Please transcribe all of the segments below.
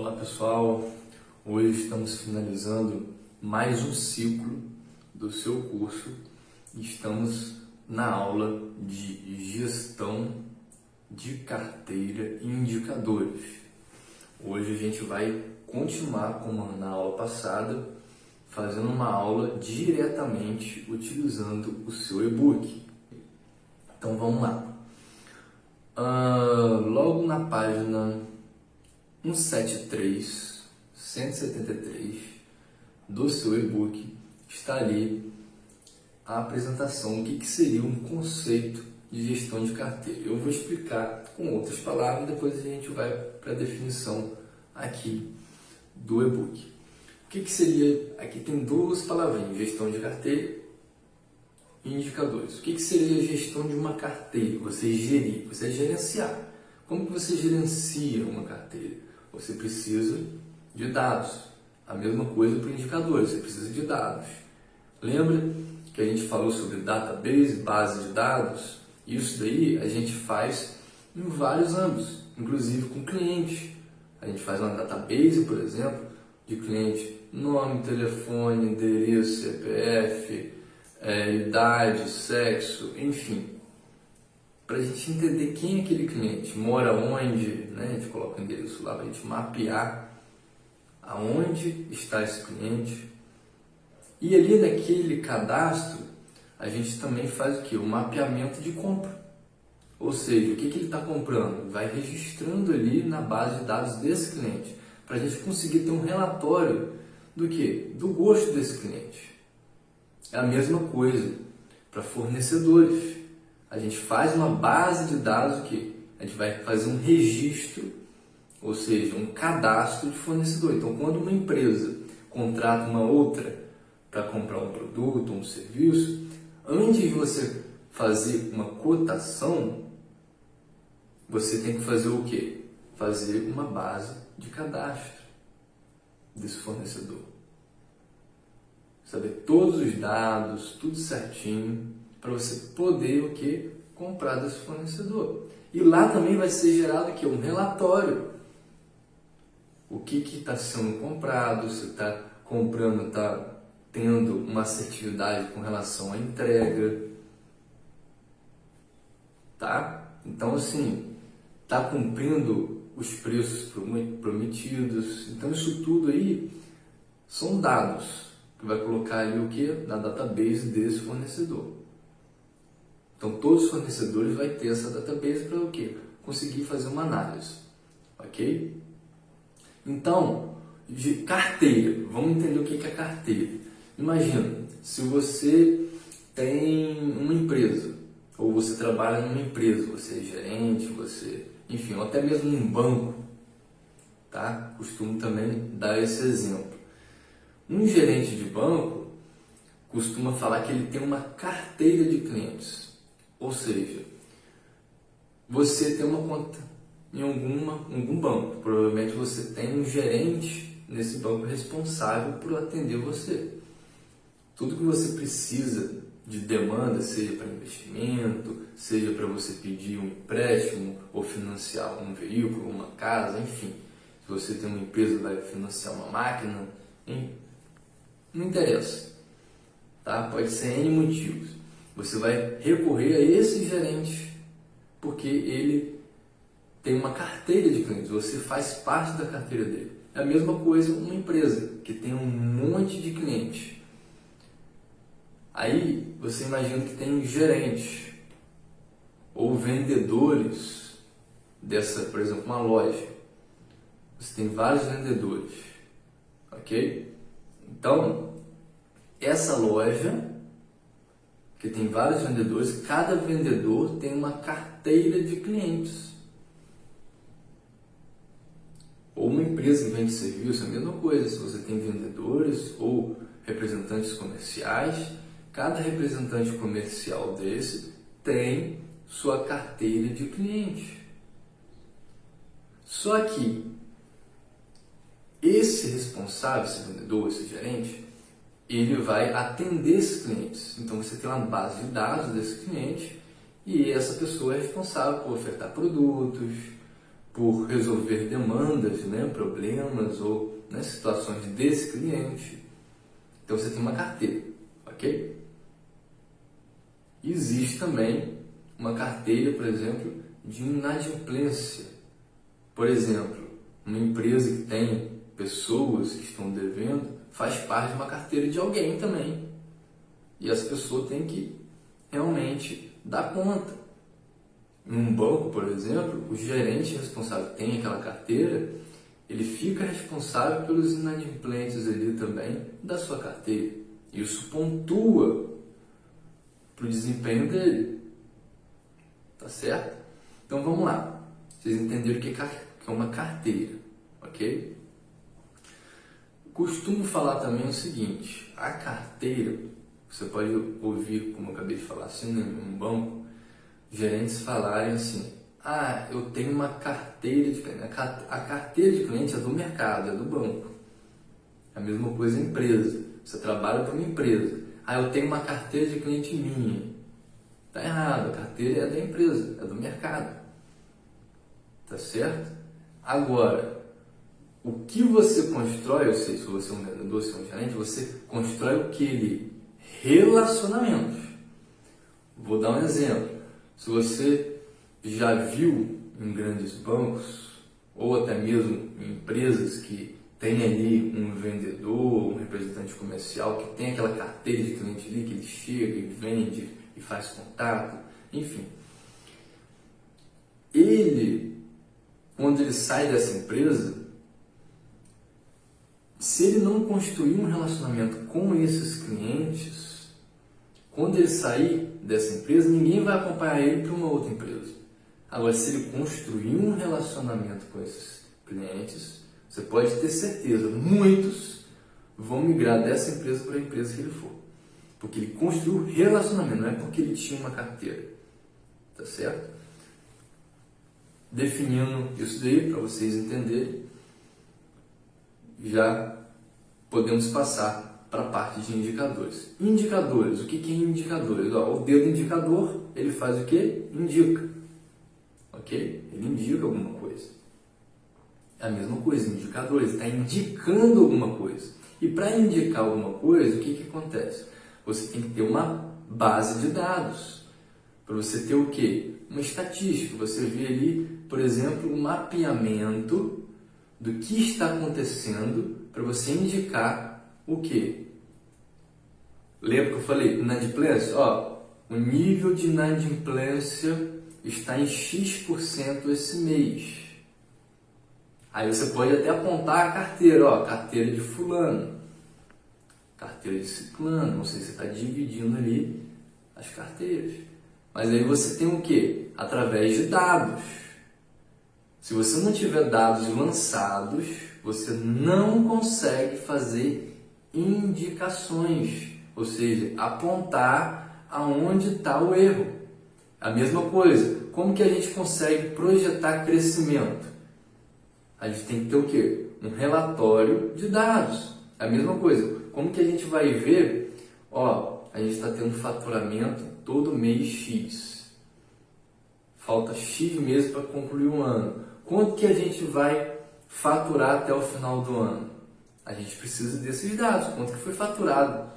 Olá pessoal, hoje estamos finalizando mais um ciclo do seu curso e estamos na aula de gestão de carteira e indicadores. Hoje a gente vai continuar como na aula passada, fazendo uma aula diretamente utilizando o seu e-book. Então vamos lá. Logo na página 173 do seu e-book está ali a apresentação do que seria um conceito de gestão de carteira. Eu vou explicar com outras palavras, depois a gente vai para a definição aqui do e-book. O que seria, aqui tem duas palavrinhas, gestão de carteira e indicadores. O que seria a gestão de uma carteira? Você gerir, você gerenciar. Como que você gerencia uma carteira? Você precisa de dados. A mesma coisa para indicadores, você precisa de dados. Lembra que a gente falou sobre database, base de dados? Isso daí a gente faz em vários âmbitos, inclusive com clientes. A gente faz uma database, por exemplo, de cliente, nome, telefone, endereço, CPF, idade, sexo, enfim. Para a gente entender quem é aquele cliente, mora onde, né? A gente coloca o endereço lá para a gente mapear aonde está esse cliente. E ali naquele cadastro, a gente também faz o quê? O mapeamento de compra. Ou seja, o que ele está comprando? Vai registrando ali na base de dados desse cliente, para a gente conseguir ter um relatório do quê? Do gosto desse cliente. É a mesma coisa para fornecedores. A gente faz uma base de dados que a gente vai fazer um registro, ou seja, um cadastro de fornecedor. Então, quando uma empresa contrata uma outra para comprar um produto, um serviço, antes de você fazer uma cotação, você tem que fazer o quê? Fazer uma base de cadastro desse fornecedor. Saber todos os dados, tudo certinho, para você poder o que? Comprar desse fornecedor. E lá também vai ser gerado o que? Um relatório. O que está sendo comprado, se está comprando, está tendo uma assertividade com relação à entrega. Tá? Então, assim, está cumprindo os preços prometidos. Então, isso tudo aí são dados que vai colocar ali o que? Na database desse fornecedor. Então, todos os fornecedores vão ter essa database para o quê? Conseguir fazer uma análise. Ok? Então, de carteira. Vamos entender o que é carteira. Imagina, se você tem uma empresa, ou você trabalha numa empresa, você é gerente, enfim, ou até mesmo num banco, tá? Costumo também dar esse exemplo. Um gerente de banco costuma falar que ele tem uma carteira de clientes. Ou seja, você tem uma conta em algum banco. Provavelmente você tem um gerente nesse banco responsável por atender você. Tudo que você precisa de demanda, seja para investimento, seja para você pedir um empréstimo ou financiar um veículo, uma casa, enfim. Se você tem uma empresa que vai financiar uma máquina, não interessa. Tá? Pode ser N motivos. Você vai recorrer a esse gerente porque ele tem uma carteira de clientes, você faz parte da carteira dele. É a mesma coisa uma empresa que tem um monte de clientes. Aí você imagina que tem gerentes ou vendedores dessa, por exemplo, uma loja. Você tem vários vendedores, ok? Então, essa loja que tem vários vendedores, cada vendedor tem uma carteira de clientes. Ou uma empresa que vende serviço, é a mesma coisa. Se você tem vendedores ou representantes comerciais, cada representante comercial desse tem sua carteira de clientes. Só que esse responsável, esse vendedor, esse gerente, ele vai atender esses clientes. Então você tem uma base de dados desse cliente e essa pessoa é responsável por ofertar produtos, por resolver demandas, né, problemas ou, né, situações desse cliente. Então você tem uma carteira, ok? Existe também uma carteira, por exemplo, de inadimplência. Por exemplo, uma empresa que tem pessoas que estão devendo faz parte de uma carteira de alguém também. E as pessoas têm que realmente dar conta. Em um banco, por exemplo, o gerente responsável que tem aquela carteira, ele fica responsável pelos inadimplentes ali também da sua carteira. Isso pontua para o desempenho dele. Tá certo? Então vamos lá. Vocês entenderam o que é uma carteira, ok? Costumo falar também o seguinte: a carteira, você pode ouvir, como eu acabei de falar, assim, em um banco, gerentes falarem assim: ah, eu tenho uma carteira de cliente. A carteira de cliente é do mercado, é do banco. É a mesma coisa em empresa. Você trabalha para uma empresa. Ah, eu tenho uma carteira de cliente minha. Tá errado, a carteira é da empresa, é do mercado. Tá certo? Agora, o que você constrói, ou seja, se você é um vendedor, se é um gerente, você constrói o que? Relacionamentos. Vou dar um exemplo. Se você já viu em grandes bancos, ou até mesmo em empresas que tem ali um vendedor, um representante comercial que tem aquela carteira de cliente ali, que ele chega e vende e faz contato, enfim. Ele, quando ele sai dessa empresa, se ele não construir um relacionamento com esses clientes, quando ele sair dessa empresa, ninguém vai acompanhar ele para uma outra empresa. Agora, se ele construir um relacionamento com esses clientes, você pode ter certeza, muitos vão migrar dessa empresa para a empresa que ele for. Porque ele construiu relacionamento, não é porque ele tinha uma carteira. Tá certo? Definindo isso daí, para vocês entenderem, já podemos passar para a parte de indicadores. Indicadores, o que é indicadores? O dedo indicador, ele faz o quê? Indica. Ok? Ele indica alguma coisa. É a mesma coisa, indicadores, está indicando alguma coisa. E para indicar alguma coisa, o que acontece? Você tem que ter uma base de dados. Para você ter o quê? Uma estatística. Você vê ali, por exemplo, um mapeamento do que está acontecendo para você indicar o quê? Lembra que eu falei? Inadimplência? O nível de inadimplência está em X% esse mês. Aí você pode até apontar a carteira, carteira de fulano, carteira de ciclano, não sei se você está dividindo ali as carteiras. Mas aí você tem o quê? Através de dados. Se você não tiver dados lançados, você não consegue fazer indicações, ou seja, apontar aonde está o erro. A mesma coisa, como que a gente consegue projetar crescimento? A gente tem que ter o quê? Um relatório de dados. A mesma coisa, como que a gente vai ver, a gente está tendo faturamento todo mês X. Falta X meses para concluir o ano. Quanto que a gente vai faturar até o final do ano? A gente precisa desses dados. Quanto que foi faturado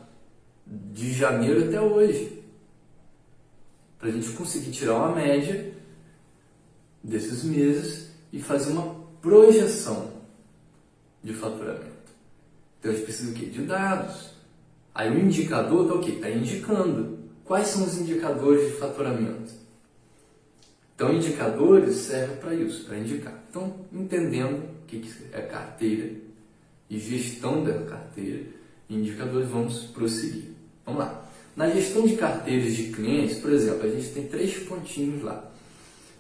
de janeiro até hoje? Para a gente conseguir tirar uma média desses meses e fazer uma projeção de faturamento. Então a gente precisa o quê? De dados. Aí o indicador está o quê? Está indicando. Quais são os indicadores de faturamento? Então, indicadores servem para isso, para indicar. Então, entendendo o que é carteira e gestão da carteira, indicadores, vamos prosseguir. Vamos lá. Na gestão de carteiras de clientes, por exemplo, a gente tem 3 pontinhos lá.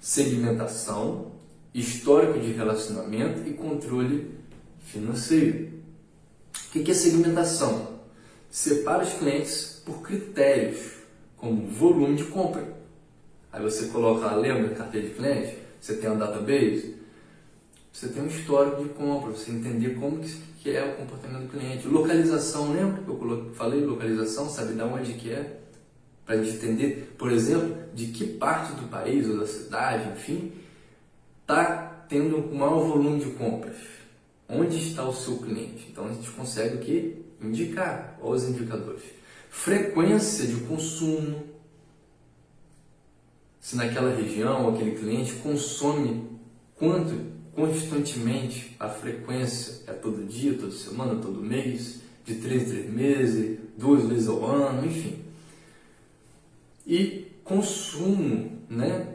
Segmentação, histórico de relacionamento e controle financeiro. O que é segmentação? Separa os clientes por critérios, como volume de compra. Aí você coloca lá, lembra da carteira de cliente? Você tem um database, você tem um histórico de compra, você entender como que é o comportamento do cliente. Localização, lembra que eu falei localização, sabe de onde que é? Para a gente entender, por exemplo, de que parte do país ou da cidade, enfim, está tendo um maior volume de compras? Onde está o seu cliente? Então a gente consegue o quê? Indicar. Olha os indicadores. Frequência de consumo. Se naquela região aquele cliente consome quanto constantemente, a frequência é todo dia, toda semana, todo mês, de 3 em 3 meses, 2 vezes ao ano, enfim. E consumo, né?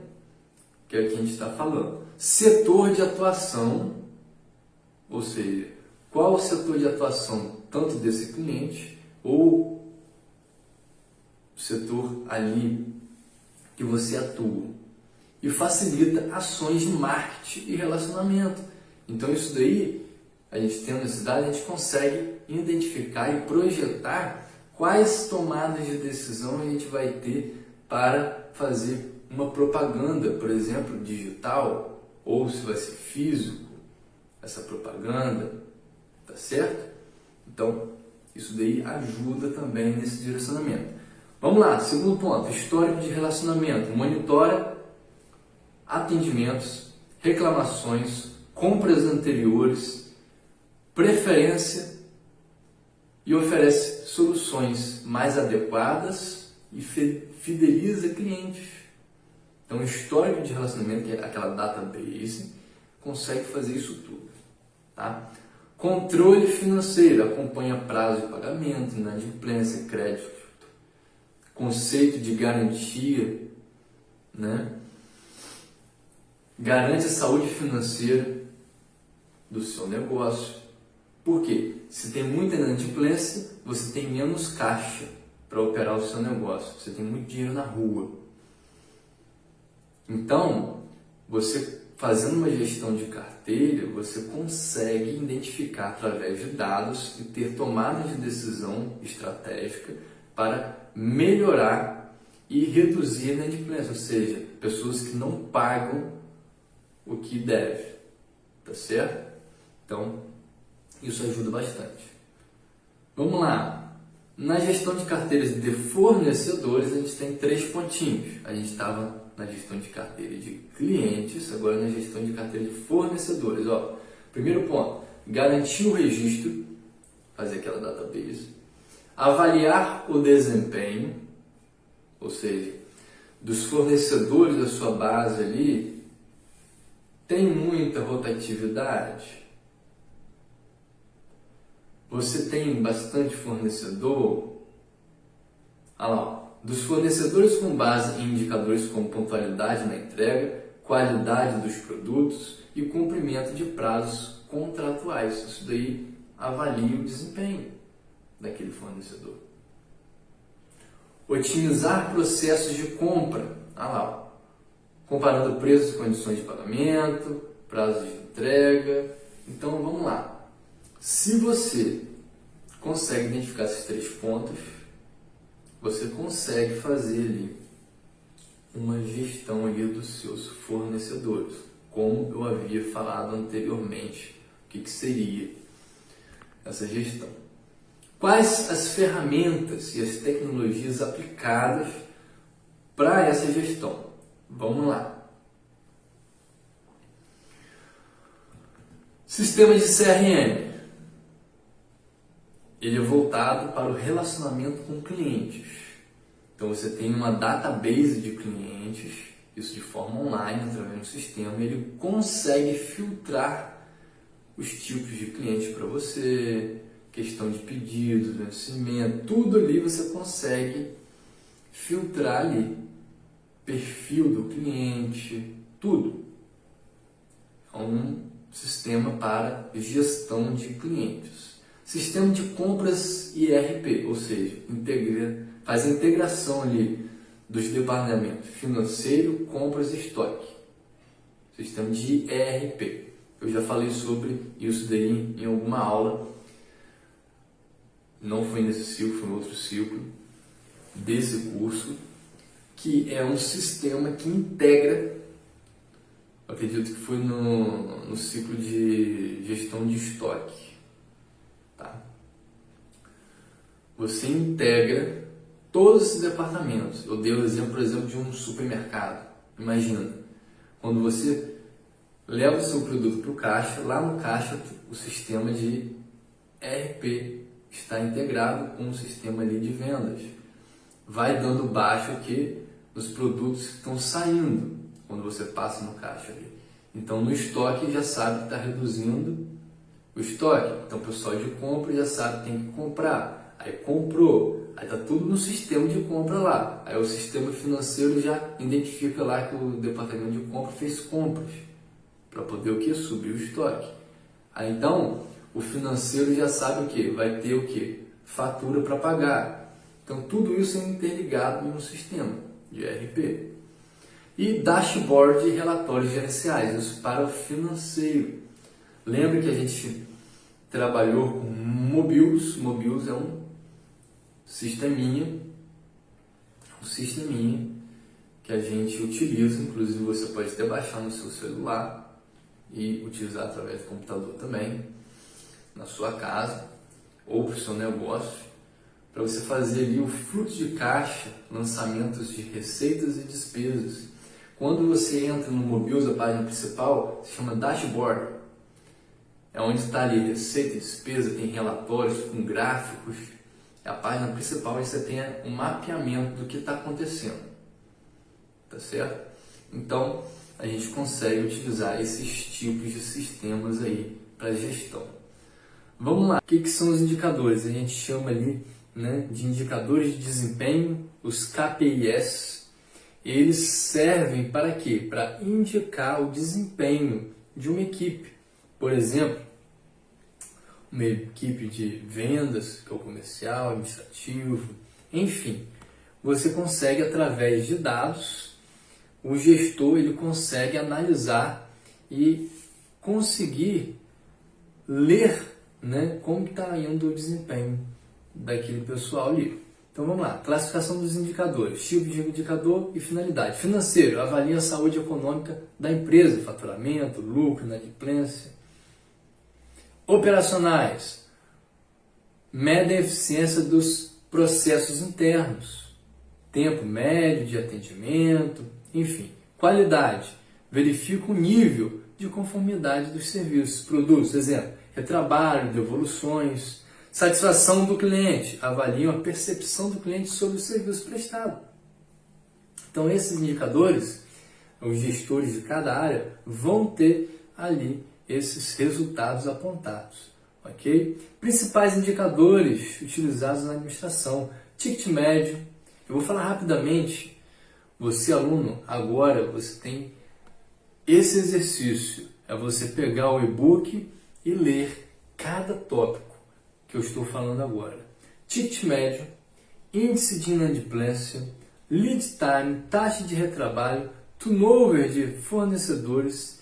Que é o que a gente está falando. Setor de atuação, ou seja, qual o setor de atuação tanto desse cliente ou o setor ali que você atua. E facilita ações de marketing e relacionamento. Então isso daí, a gente tendo esse dado, a gente consegue identificar e projetar quais tomadas de decisão a gente vai ter para fazer uma propaganda, por exemplo, digital, ou se vai ser físico, essa propaganda, tá certo? Então, isso daí ajuda também nesse direcionamento. Vamos lá, segundo ponto, histórico de relacionamento. Monitora atendimentos, reclamações, compras anteriores, preferência e oferece soluções mais adequadas e fideliza clientes. Então, o histórico de relacionamento, que é aquela database, consegue fazer isso tudo. Tá? Controle financeiro, acompanha prazo de pagamento, inadimplência, crédito, conceito de garantia, né? Garante a saúde financeira do seu negócio. Por quê? Se tem muita inadimplência, você tem menos caixa para operar o seu negócio. Você tem muito dinheiro na rua. Então, você fazendo uma gestão de carteira, você consegue identificar através de dados e ter tomadas de decisão estratégica para melhorar e reduzir a inadimplência, ou seja, pessoas que não pagam o que deve, tá certo? Então, isso ajuda bastante. Vamos lá. Na gestão de carteiras de fornecedores, a gente tem 3 pontinhos. A gente estava na gestão de carteira de clientes, agora na gestão de carteira de fornecedores. Ó, primeiro ponto, garantir o registro, fazer aquela database. Avaliar o desempenho, ou seja, dos fornecedores da sua base ali, tem muita rotatividade? Você tem bastante fornecedor? Olha lá, dos fornecedores com base em indicadores como pontualidade na entrega, qualidade dos produtos e cumprimento de prazos contratuais. Isso daí avalia o desempenho daquele fornecedor. Otimizar processos de compra. Olha lá, comparando preços e condições de pagamento, prazos de entrega. Então, vamos lá. Se você consegue identificar esses 3 pontos, você consegue fazer ali uma gestão ali dos seus fornecedores, como eu havia falado anteriormente, o que seria essa gestão. Quais as ferramentas e as tecnologias aplicadas para essa gestão? Vamos lá. Sistema de CRM. Ele é voltado para o relacionamento com clientes. Então você tem uma database de clientes, isso de forma online, através do sistema, ele consegue filtrar os tipos de clientes para você, questão de pedidos, vencimento, tudo ali você consegue filtrar ali. Perfil do cliente, tudo. É um sistema para gestão de clientes. Sistema de compras ERP, ou seja, faz a integração ali dos departamentos financeiro, compras e estoque. Sistema de ERP. Eu já falei sobre isso daí em alguma aula. Não foi nesse ciclo, foi em outro ciclo desse curso, que é um sistema que integra, acredito que foi no ciclo de gestão de estoque. Tá? Você integra todos esses departamentos. Eu dei o exemplo, por exemplo, de um supermercado. Imagina, quando você leva o seu produto para o caixa, lá no caixa o sistema de ERP está integrado com o sistema ali de vendas. Vai dando baixa aqui nos produtos que estão saindo quando você passa no caixa ali. Então no estoque já sabe que está reduzindo o estoque. Então o pessoal de compra já sabe que tem que comprar. Aí comprou, aí está tudo no sistema de compra lá. Aí o sistema financeiro já identifica lá que o departamento de compra fez compras para poder o que? Subir o estoque. Aí então o financeiro já sabe o que? Vai ter o que? Fatura para pagar. Então tudo isso é interligado em um sistema de ERP. E dashboard e relatórios gerenciais, isso para o financeiro. Lembra que a gente trabalhou com Mobius. Mobius é um sisteminha que a gente utiliza, inclusive você pode até baixar no seu celular e utilizar através do computador também, na sua casa ou para o seu negócio, para você fazer ali o fluxo de caixa, lançamentos de receitas e despesas. Quando você entra no Mobius, a página principal, se chama Dashboard. É onde está ali receita e despesa, tem relatórios com gráficos. É a página principal e você tem um mapeamento do que está acontecendo. Tá certo? Então, a gente consegue utilizar esses tipos de sistemas aí para gestão. Vamos lá. O que são os indicadores? A gente chama ali, né, de indicadores de desempenho, os KPIs. Eles servem para quê? Para indicar o desempenho de uma equipe. Por exemplo, uma equipe de vendas, que é o comercial, administrativo, enfim. Você consegue, através de dados, o gestor ele consegue analisar e conseguir ler, né, como está indo o desempenho daquele pessoal ali. Então vamos lá, classificação dos indicadores, tipo de indicador e finalidade. Financeiro, avalia a saúde econômica da empresa, faturamento, lucro, inadimplência. Operacionais, mede a eficiência dos processos internos, tempo médio de atendimento, enfim. Qualidade, verifica o nível de conformidade dos serviços, produtos, exemplo, retrabalho, devoluções. Satisfação do cliente, avaliam a percepção do cliente sobre o serviço prestado. Então esses indicadores, os gestores de cada área vão ter ali esses resultados apontados, ok? Principais indicadores utilizados na administração, ticket médio. Eu vou falar rapidamente. Você, aluno, agora você tem esse exercício, é você pegar o e-book e ler cada tópico que eu estou falando agora. Ticket médio, índice de inadimplência, lead time, taxa de retrabalho, turnover de fornecedores,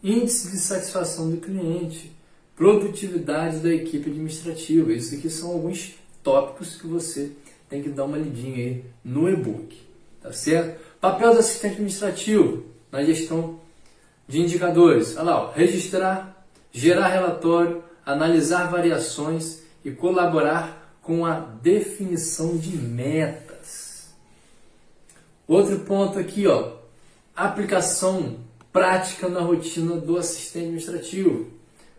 índice de satisfação do cliente, produtividade da equipe administrativa. Isso aqui são alguns tópicos que você tem que dar uma lidinha aí no e-book, tá certo? Papel do assistente administrativo na gestão de indicadores. Olha lá, ó, registrar, gerar relatório, analisar variações e colaborar com a definição de metas. Outro ponto aqui, ó, aplicação prática na rotina do assistente administrativo.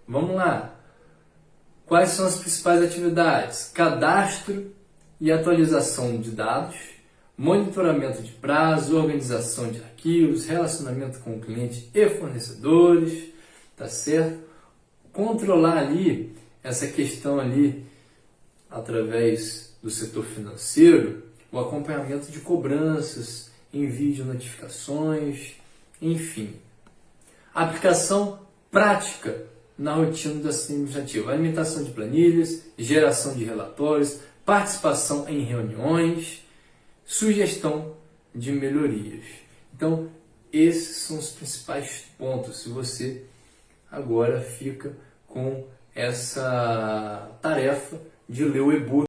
Vamos lá. Quais são as principais atividades? Cadastro e atualização de dados, monitoramento de prazo, organização de arquivos, relacionamento com o cliente e fornecedores, tá certo? Controlar ali essa questão ali, através do setor financeiro, o acompanhamento de cobranças, envio de notificações, enfim. Aplicação prática na rotina do assistente administrativo, alimentação de planilhas, geração de relatórios, participação em reuniões, sugestão de melhorias. Então, esses são os principais pontos. Se você agora fica com essa tarefa de ler o e-book